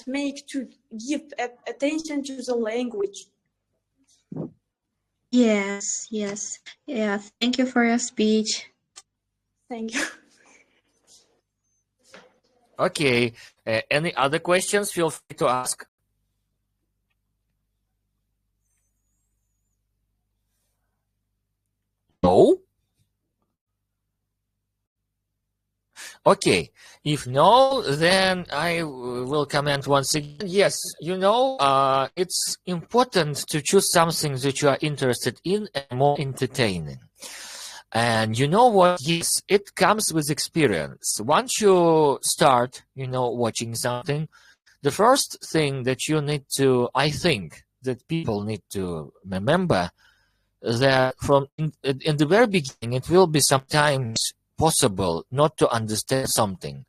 make to give attention to the language. yes, yes. Yeah, thank you for your speech. Thank you. Okay, any other questions? Feel free to ask. No? Okay, if no, then I will comment once again. Yes, it's important to choose something that you are interested in and more entertaining. And you know what? Yes, it comes with experience. Once you start, watching something, the first thing that you need to, I think, that people need to remember that from in the very beginning, it will be sometimes possible not to understand something.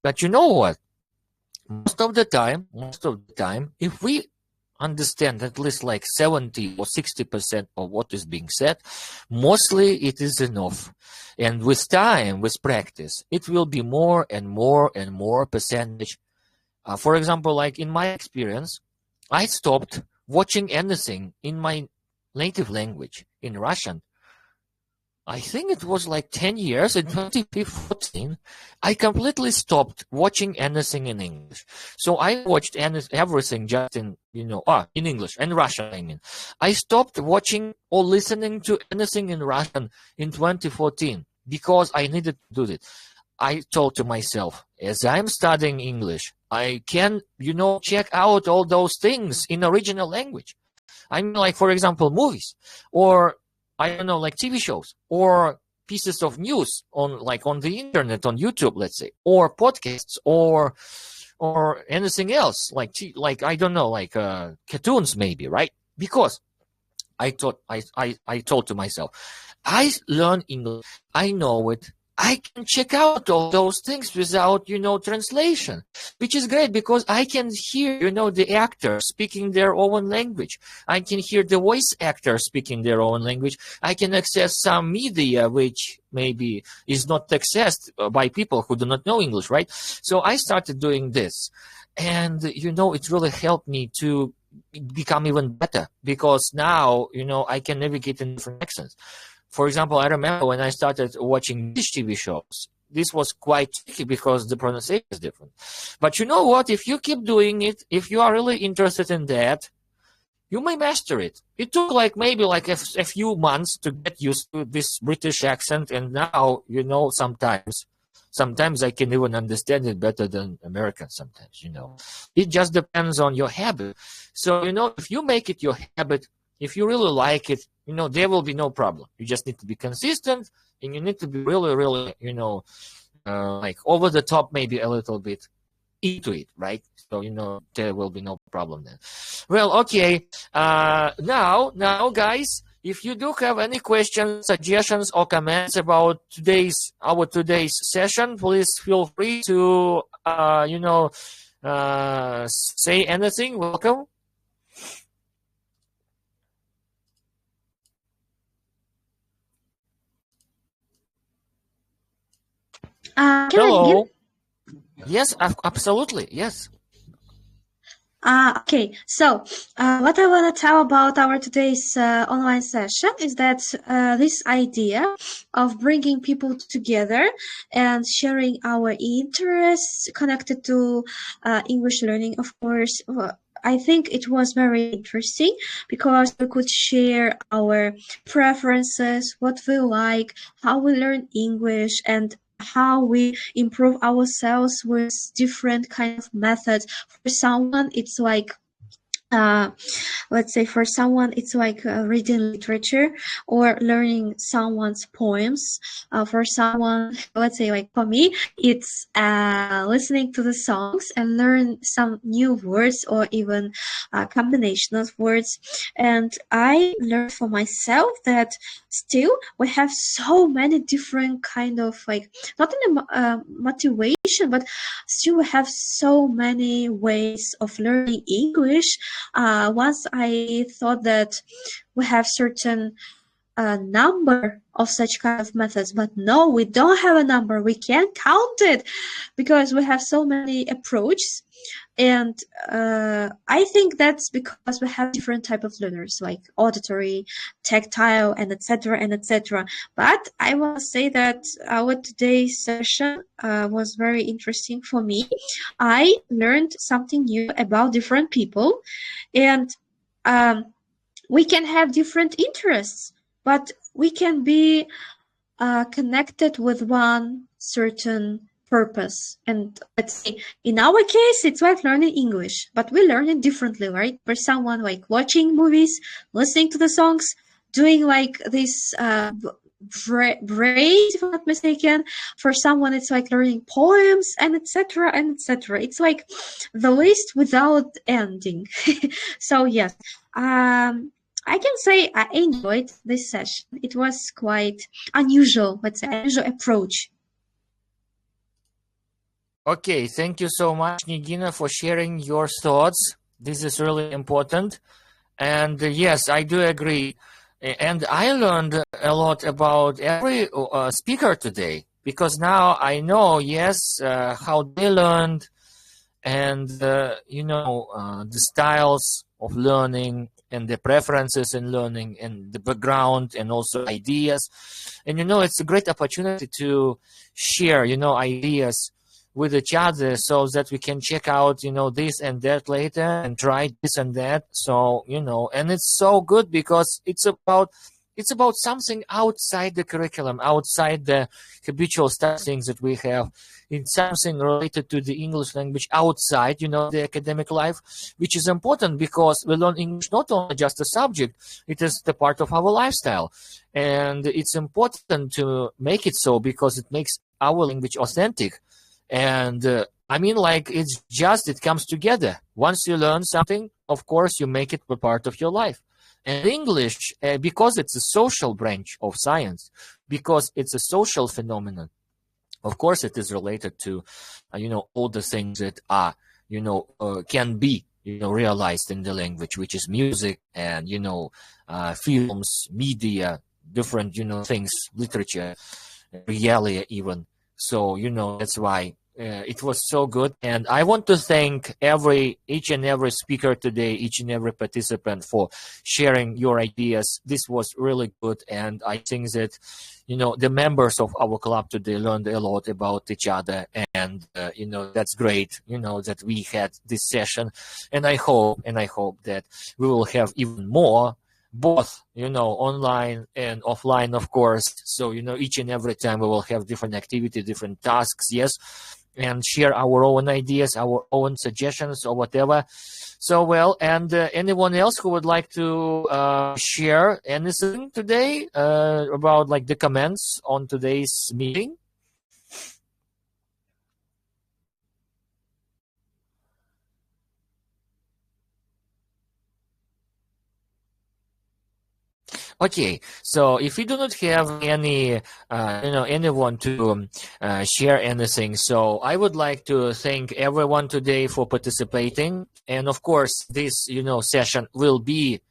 But you know what? Most of the time, if we understand at least like 70 or 60% of what is being said, mostly it is enough. And with time, with practice, it will be more and more and more percentage. For example, like in my experience, I stopped watching anything in my native language, in Russian. I think it was like 10 years, in 2014, I completely stopped watching anything in English. So I watched everything just in English and Russian, I mean. I stopped watching or listening to anything in Russian in 2014 because I needed to do it. I told to myself, as I'm studying English, I can, check out all those things in original language. I mean, like, for example, movies or I don't know, like TV shows or pieces of news on the internet, on YouTube, let's say, or podcasts or anything else like I don't know, like cartoons maybe, right? Because I told to myself, I learn English, I know it, I can check out all those things without, translation, which is great because I can hear, the actors speaking their own language. I can hear the voice actors speaking their own language. I can access some media which maybe is not accessed by people who do not know English, right? So I started doing this. And, it really helped me to become even better because now, I can navigate in different accents. For example, I remember when I started watching British TV shows, this was quite tricky because the pronunciation is different. But you know what? If you keep doing it, if you are really interested in that, you may master it. It took maybe a few months to get used to this British accent. And now, sometimes I can even understand it better than Americans sometimes, It just depends on your habit. So, if you make it your habit, if you really like it, there will be no problem. You just need to be consistent and you need to be really, really, over the top, maybe a little bit into it, right? So, there will be no problem then. Well, okay. Now, guys, if you do have any questions, suggestions, or comments about our today's session, please feel free to, say anything. Welcome. Can Hello. I begin? Yes, absolutely. Yes. Okay, so what I want to tell about our today's online session is that this idea of bringing people together and sharing our interests connected to English learning, of course, I think it was very interesting because we could share our preferences, what we like, how we learn English, and how we improve ourselves with different kind of methods. For someone, it's like let's say for someone it's like reading literature or learning someone's poems. For someone, let's say like for me, it's listening to the songs and learn some new words or even a combination of words. And I learned for myself that still we have so many different kind of like, not in a motivation, but still we have so many ways of learning English. Once I thought that we have certain number of such kind of methods, but no, we don't have a number. We can't count it because we have so many approaches. And I think that's because we have different type of learners, like auditory, tactile, and etc. and etc. But I want to say that our today's session was very interesting for me. I learned something new about different people, and we can have different interests, but we can be connected with one certain purpose. And let's say in our case, it's like learning English, but we learn it differently, right? For someone like watching movies, listening to the songs, doing like this braids, if I'm not mistaken. For someone, it's like learning poems and etc. and etc. It's like the list without ending. So yes, I can say I enjoyed this session. It was quite unusual, let's say, unusual approach. Okay, thank you so much, Nigina, for sharing your thoughts. This is really important. And yes, I do agree. And I learned a lot about every speaker today, because now I know, yes, how they learned and, the styles of learning and the preferences in learning and the background and also ideas. And, it's a great opportunity to share, ideas with each other so that we can check out, this and that later and try this and that. So, and it's so good because it's about something outside the curriculum, outside the habitual stuff things that we have. It's something related to the English language outside, the academic life, which is important because we learn English not only just a subject, it is the part of our lifestyle. And it's important to make it so because it makes our language authentic. And it comes together. Once you learn something, of course, you make it a part of your life. And English, because it's a social branch of science, because it's a social phenomenon, of course, it is related to, all the things that are, can be, realized in the language, which is music and, films, media, different, things, literature, reality even. So, that's why it was so good. And I want to thank each and every speaker today, each and every participant for sharing your ideas. This was really good. And I think that, the members of our club today learned a lot about each other. And, that's great, that we had this session. And I hope that we will have even more, both, online and offline, of course. So, each and every time we will have different activity, different tasks, yes, and share our own ideas, our own suggestions or whatever. So, well, and anyone else who would like to share anything today about like the comments on today's meeting? Okay, so if you do not have any, anyone to share anything, so I would like to thank everyone today for participating. And of course, this, session will be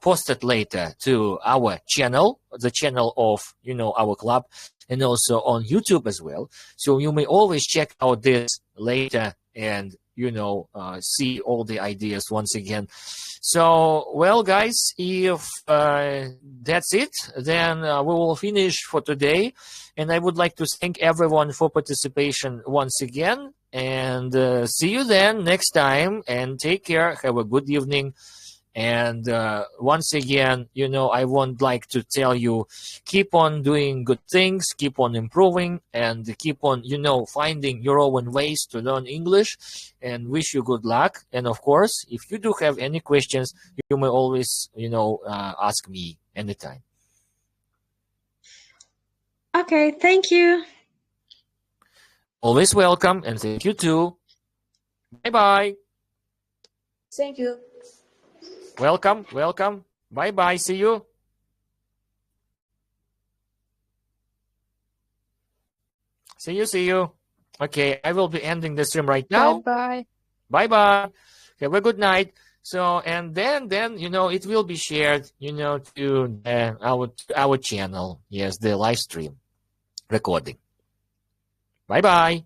posted later to our channel, the channel of, our club, and also on YouTube as well. So you may always check out this later and see all the ideas once again. So, well, guys, if that's it, then we will finish for today. And I would like to thank everyone for participation once again. And see you then next time. And take care. Have a good evening. And once again, I would like to tell you, keep on doing good things, keep on improving, and keep on, finding your own ways to learn English, and wish you good luck. And of course, if you do have any questions, you may always, ask me anytime. Okay, thank you. Always welcome, and thank you too. Bye-bye. Thank you. Welcome. Bye-bye. See you. See you. Okay, I will be ending the stream right now. Bye-bye. Bye-bye. Have a good night. So, and then it will be shared, to our channel. Yes, the live stream recording. Bye-bye.